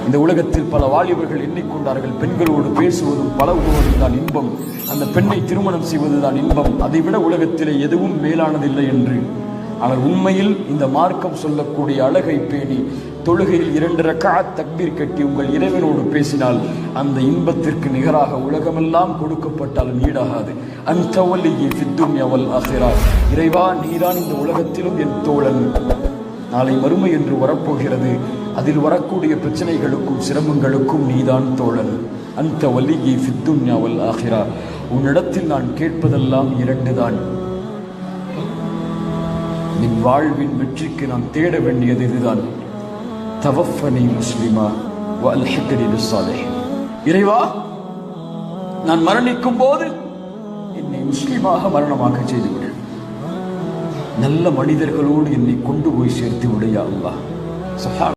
இந்த உலகத்தில் பல வாலிபர்கள் எண்ணிக்கொண்டார்கள், பெண்களோடு பேசுவதும் பழகுவதும் தான் இன்பம், அந்த பெண்ணை திருமணம் செய்வதுதான் இன்பம், அதைவிட உலகத்திலே எதுவும் மேலானதில்லை என்று. ஆனால் உண்மையில் இந்த மார்க்கம் சொல்லக்கூடிய அழகை பேணி தொழுகையில் 2 ரக்அத் தக்பீர் கட்டி உங்கள் இறைவனோடு பேசினால் அந்த இன்பத்திற்கு நிகராக உலகமெல்லாம் கொடுக்கப்பட்டாலும் ஈடாகாது. அன்த வலியி ஃபித் துன்யா வல் ஆখিরা, இறைவா நீதான் இந்த உலகத்திலும் என் தோழன், நாளை மறுமை என்று வரப்போகிறது, அதில் வரக்கூடிய பிரச்சனைகளுக்கும் சிரமங்களுக்கும் நீதான் தோழன். அன்த வலியி ஃபித் துன்யா வல் ஆখিরা, உன்னிடத்தில் நான் கேட்பதெல்லாம் 2 தான். என் வாழ்வின் வெற்றிக்கு நான் தேட வேண்டியது இதுதான். தவஃபனி முஸ்லிமா வ அல்ஹிக்னி பிஸ்ஸாலிஹீன், இறைவா நான் மரணிக்கும் போது என்னை முஸ்லிமாக மரணமாக செய்துவிடு, நல்ல மனிதர்களோடு என்னை கொண்டு போய் சேர்த்து விடு யா அல்லாஹ்.